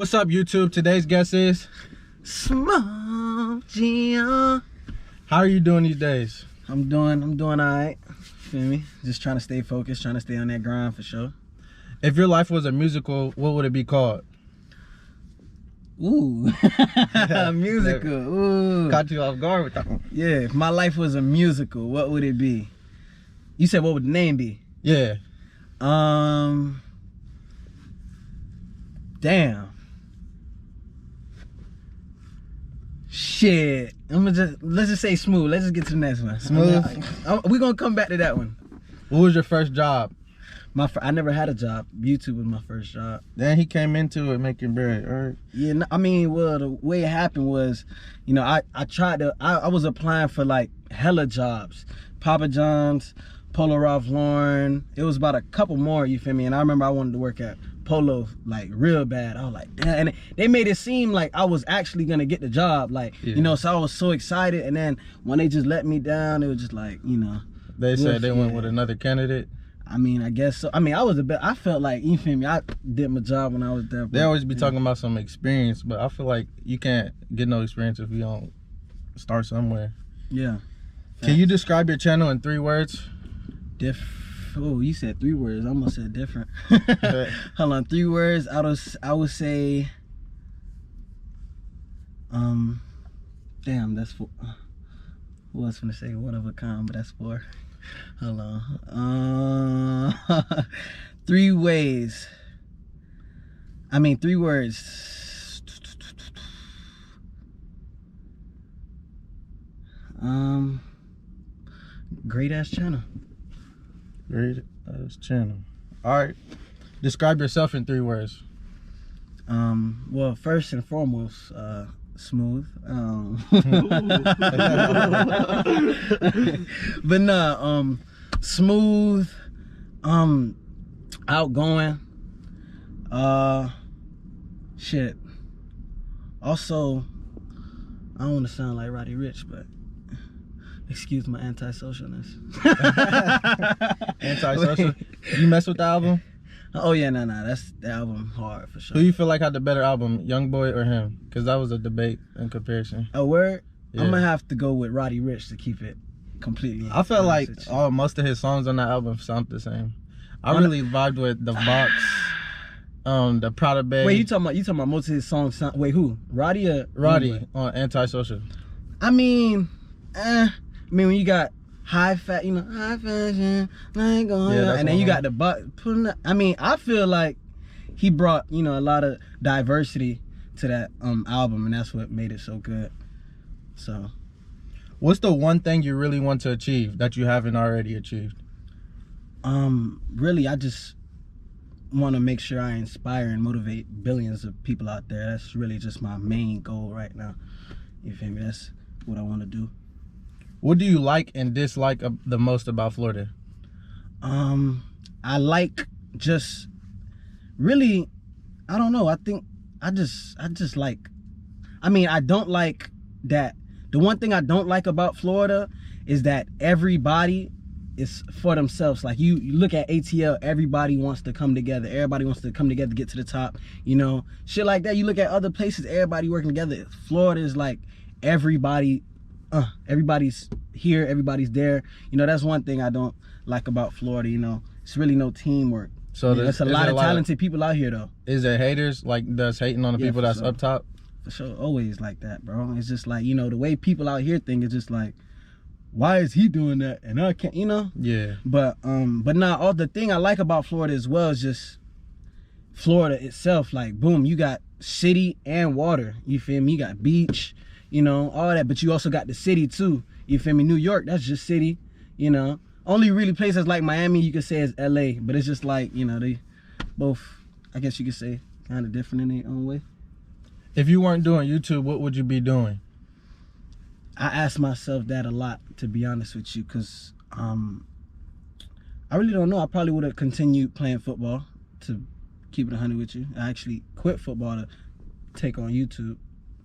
What's up, YouTube? Today's guest is SmoothGio. How are you doing these days? I'm doing all right. Feel me? Just trying to stay focused, trying to stay on that grind for sure. If your life was a musical, what would it be called? Ooh, musical. Ooh, Caught you off guard with that one. yeah. If my life was a musical, what would it be? You said what would the name be? Yeah. Damn. Shit. Let's just say Smooth. Let's just get to the next one. Smooth. We're gonna come back to that one. What was your first job? I never had a job. YouTube was my first job. Then he came into it making bread, right? Yeah, I mean, well, the way it happened was, you know, I was applying for like hella jobs, Papa John's, Polo Ralph Lauren. It was about a couple more, you feel me? And I remember I wanted to work at Polo like real bad. I was like, damn. And they made it seem like I was actually gonna get the job, like, yeah. You know. So I was so excited, and then when they just let me down, it was just like, you know. They said they went with another candidate. I mean, I guess so. I mean, I felt like, you feel me, I did my job when I was there. They always be talking about some experience, but I feel like you can't get no experience if you don't start somewhere. Yeah. Can you describe your channel in 3 words? Oh, you said 3 words. I almost said different. Hold on, 3 words. I would say, damn, that's 4. Who else gonna say one of a kind, but that's 4. Hold on. 3 ways. I mean, 3 words. Great ass channel. Great channel. All right. Describe yourself in 3 words. Well, first and foremost, smooth. But nah, smooth, outgoing, shit. Also, I don't want to sound like Roddy Ricch, but excuse my antisocialness. Antisocial. You mess with the album? Oh yeah, nah, that's the album hard for sure. Who you feel like had the better album, Youngboy or him? Because that was a debate in comparison. A word? Yeah. I'm gonna have to go with Roddy Ricch to keep it completely. I felt like most of his songs on that album sound the same. I really vibed with the Box, the Prada Bay. Wait, you talking about most of his songs sound, wait, who? Roddy or Roddy on Antisocial. I mean, when you got high fashion, like going on, and then you got the I mean, I feel like he brought, you know, a lot of diversity to that album, and that's what made it so good. So, what's the one thing you really want to achieve that you haven't already achieved? Really, I just want to make sure I inspire and motivate billions of people out there. That's really just my main goal right now. You feel me? That's what I want to do. What do you like and dislike the most about Florida? I like just really, I don't know. I think I just like, I mean, I don't like that. The one thing I don't like about Florida is that everybody is for themselves. Like you look at ATL, everybody wants to come together. Everybody wants to come together to get to the top, you know, shit like that. You look at other places, everybody working together. Florida is like everybody's here, everybody's there. You know, that's one thing I don't like about Florida. You know, it's really no teamwork. So there's a lot of talented people out here, though. Is there haters like that's hating on the people that's up top? For sure, always like that, bro. It's just like, you know, the way people out here think is just like, why is he doing that and I can't, you know? Yeah. But now all the thing I like about Florida as well is just Florida itself. Like, boom, you got city and water. You feel me? You got beach. You know, all that, but you also got the city too. You feel me? New York, that's just city, you know. Only really places like Miami you could say is LA, but it's just like, you know, they both, I guess you could say, kind of different in their own way. If you weren't doing YouTube, what would you be doing? I ask myself that a lot, to be honest with you, because I really don't know. I probably would have continued playing football, to keep it 100 with you. I actually quit football to take on YouTube.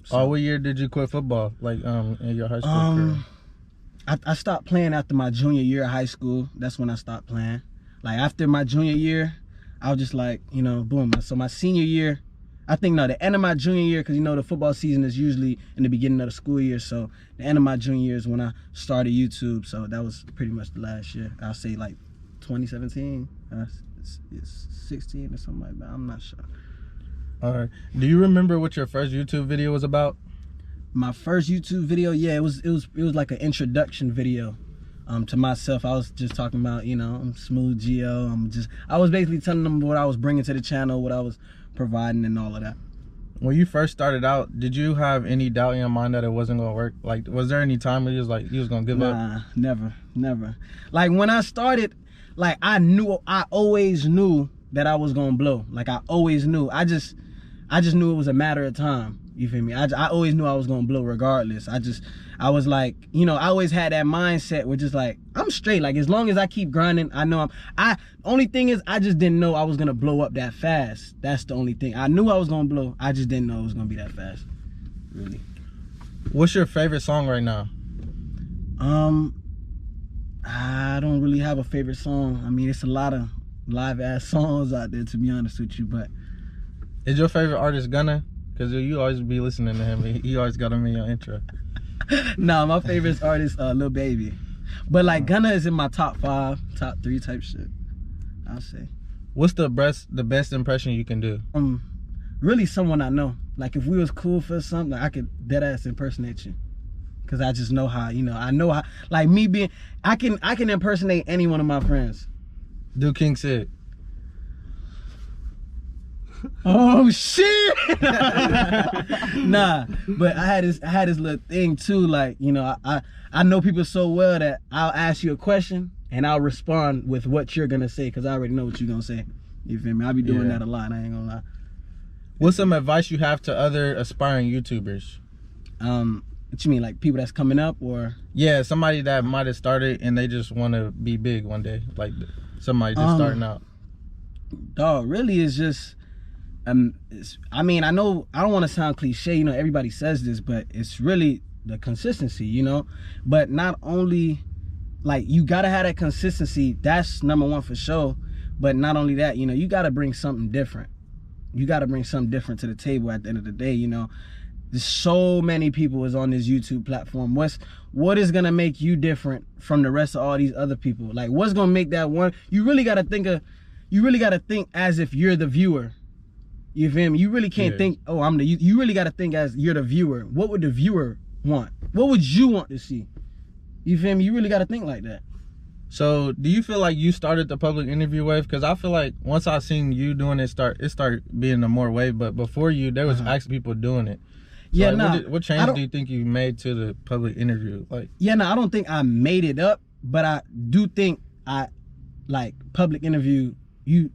So, what year did you quit football? Like in your high school career? I stopped playing after my junior year of high school. That's when I stopped playing. Like after my junior year, I was just like, you know, boom. So my senior year, I think no, the end of my junior year, because you know the football season is usually in the beginning of the school year. So the end of my junior year is when I started YouTube. So that was pretty much the last year. I'll say like 2017, it's 16 or something like that. I'm not sure. All right. Do you remember what your first YouTube video was about? My first YouTube video, yeah, it was like an introduction video. To myself. I was just talking about, you know, I'm SmoothGio. I was basically telling them what I was bringing to the channel, what I was providing and all of that. When you first started out, did you have any doubt in your mind that it wasn't gonna work? Like, was there any time where you was like, you was gonna give up? Nah, never. Like when I started, like I always knew that I was gonna blow. Like I always knew. I just knew it was a matter of time. You feel me? I always knew I was gonna blow regardless. I was like, you know, I always had that mindset where just like, I'm straight. Like as long as I keep grinding, I know only thing is I just didn't know I was gonna blow up that fast. That's the only thing. I knew I was gonna blow. I just didn't know it was gonna be that fast. Really. What's your favorite song right now? I don't really have a favorite song. I mean, it's a lot of live ass songs out there, to be honest with you, but. Is your favorite artist Gunna? Because you always be listening to him. He always got him in your intro. Nah, my favorite artist, Lil Baby. But like Gunna is in my top 5, top 3 type shit, I'll say. What's the best impression you can do? Really someone I know. Like if we was cool for something, I could dead ass impersonate you. Cause I just know how, you know, I know how, like me being, I can impersonate any one of my friends. Do King Sid. Oh shit! Nah, but I had this little thing too. Like, you know, I know people so well that I'll ask you a question and I'll respond with what you're gonna say because I already know what you're gonna say. You feel me? I'll be doing that a lot. I ain't gonna lie. What's some advice you have to other aspiring YouTubers? What you mean, like people that's coming up, or? Yeah, somebody that might have started and they just want to be big one day, like somebody just starting out. Dog, really is just. I mean, I know I don't want to sound cliche, you know, everybody says this, but it's really the consistency, you know. But not only, like, you gotta have that consistency, that's number one for sure. But not only that, you know, you gotta bring something different. You gotta bring something different to the table at the end of the day, you know. There's so many people is on this YouTube platform. What is gonna make you different from the rest of all these other people? Like, what's gonna make that one? You really gotta think as if you're the viewer. You feel me? You really can't think, oh, I'm the. You really got to think as you're the viewer. What would the viewer want? What would you want to see? You feel me? You really got to think like that. So, do you feel like you started the public interview wave? Because I feel like once I seen you doing it, it started being a more wave. But before you, there was actually people doing it. So yeah, like, what change do you think you made to the public interview? Like, yeah, no, I don't think I made it up, but I do think I like public interview. You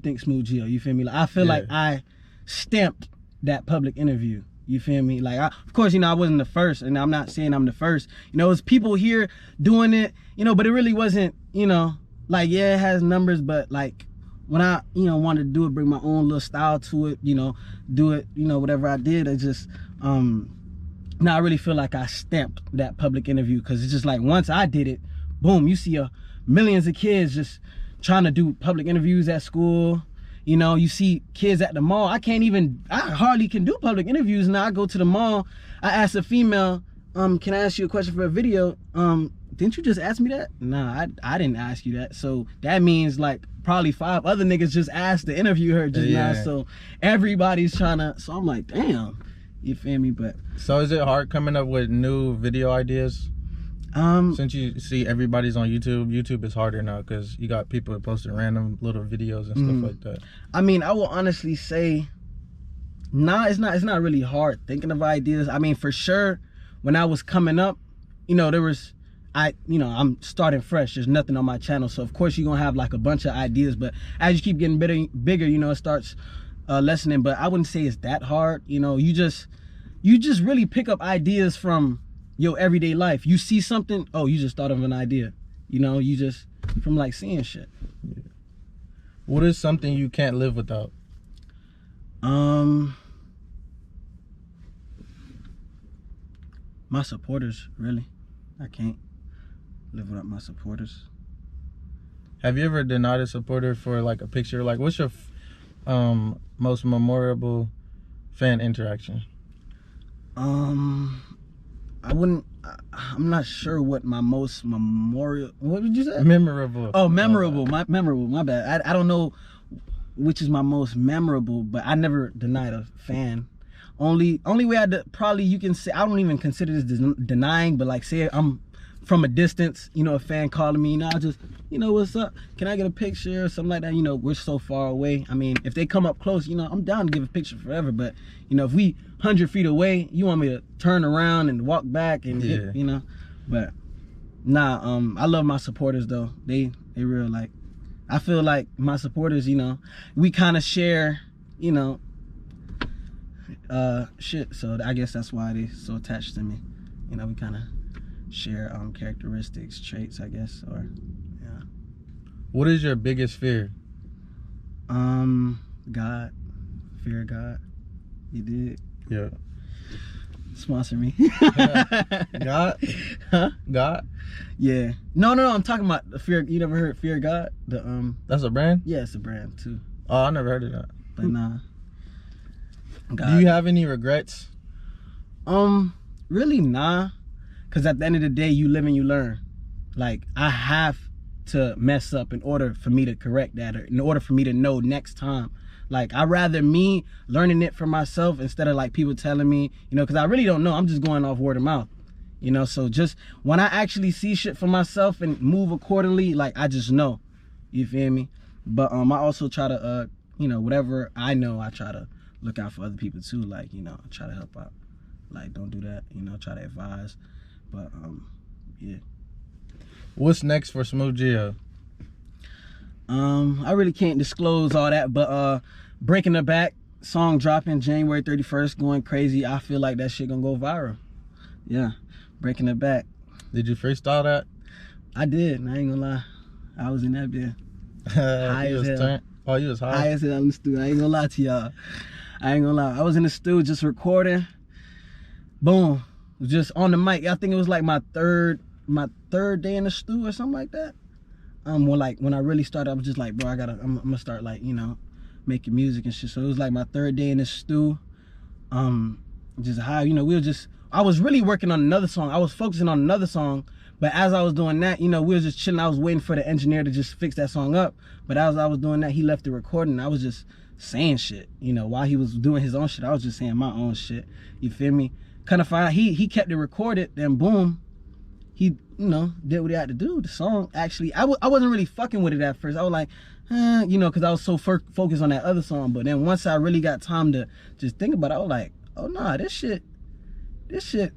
think SmoothGio, you feel me? Like, I feel like I stamped that public interview, you feel me? Like, of course, you know, I wasn't the first, and I'm not saying I'm the first. You know, it's people here doing it, you know, but it really wasn't, you know, like, yeah, it has numbers, but like, when I, you know, wanted to do it, bring my own little style to it, you know, do it, you know, whatever I did, I just, now I really feel like I stamped that public interview, because it's just like, once I did it, boom, you see millions of kids just trying to do public interviews at school. You know, you see kids at the mall. I hardly can do public interviews now. I go to the mall, I ask a female, can I ask you a question for a video? Didn't you just ask me that? Nah, I didn't ask you that. So that means like probably 5 other niggas just asked to interview her just now. So everybody's trying to, so I'm like, damn, you feel me? But so is it hard coming up with new video ideas? Since you see everybody's on YouTube is harder now because you got people posting random little videos and stuff like that. I mean, I will honestly say, nah, it's not really hard thinking of ideas. I mean, for sure, when I was coming up, you know, I'm starting fresh. There's nothing on my channel, so of course you're gonna have like a bunch of ideas. But as you keep getting bigger, you know, it starts lessening. But I wouldn't say it's that hard. You know, you just really pick up ideas from your everyday life. You see something, oh, you just thought of an idea. You know, you just, from like seeing shit. Yeah. What is something you can't live without? My supporters, really. I can't live without my supporters. Have you ever denied a supporter for like a picture? Like, what's your most memorable fan interaction? I'm not sure what my most memorial. What did you say? Memorable. Oh, memorable. My bad. I don't know which is my most memorable, but I never denied a fan. Only way probably you can say, I don't even consider this denying, but like say I'm from a distance, you know, a fan calling me, you know, I just, you know, what's up? Can I get a picture or something like that? You know, we're so far away. I mean, if they come up close, you know, I'm down to give a picture forever. But, you know, if we 100 feet away, you want me to turn around and walk back and get, you know. But nah, I love my supporters though. They real, like, I feel like my supporters, you know, we kind of share, you know, shit. So I guess that's why they so attached to me. You know, we kind of share characteristics, traits, I guess, or yeah. What is your biggest fear? God. Fear of God. You did. Yeah. Sponsor me. God? Huh? God? Yeah. No, I'm talking about the fear. You never heard Fear of God? That's a brand? Yeah, it's a brand too. Oh, I never heard of that. But nah. God. Do you have any regrets? Really nah. Cause at the end of the day, you live and you learn. Like, I have to mess up in order for me to correct that, or in order for me to know next time. Like, I'd rather me learning it for myself instead of like people telling me, you know, because I really don't know. I'm just going off word of mouth, you know. So just when I actually see shit for myself and move accordingly, like, I just know. You feel me? But I also try to, you know, whatever I know, I try to look out for other people too. Like, you know, try to help out. Like, don't do that, you know, try to advise. But yeah. What's next for SmoothGio? I really can't disclose all that, but Breaking the Back song dropping January 31st, going crazy. I feel like that shit gonna go viral. Yeah, Breaking the Back. Did you freestyle that? I did. I ain't gonna lie. I was in that bit. High as hell. Oh, you was high? High as hell in the studio. I ain't gonna lie to y'all. I ain't gonna lie. I was in the studio just recording. Boom. Just on the mic. I think it was like my third day in the stew or something like that. When I really started, I was just like, bro, I'm gonna start, like, you know, making music and shit. So it was like my third day in the stew. Just high, you know, I was really working on another song. I was focusing on another song, but as I was doing that, you know, we were just chilling. I was waiting for the engineer to just fix that song up. But as I was doing that, he left the recording. I was just saying shit, you know, while he was doing his own shit. I was just saying my own shit. You feel me? Kind of find out he kept it recorded, then boom, he, you know, did what he had to do. The song actually, I wasn't really fucking with it at first. I was like, you know, because I was so focused on that other song. But then once I really got time to just think about it, I was like, oh nah, this shit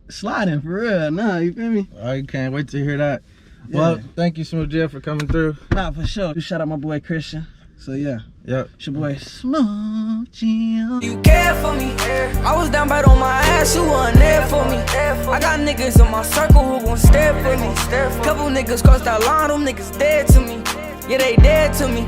sliding for real. Nah, you feel me? I can't wait to hear that. Yeah. Well, thank you, SmoothGio, for coming through. Nah, for sure. Shout out my boy Christian. So yeah. Yep. It's your boy SmoothGio. You care for me. I was down bad on my ass, you wasn't there for me. I got niggas in my circle who gon' stare for me. Couple niggas crossed that line, them niggas dead to me. Yeah, they dead to me.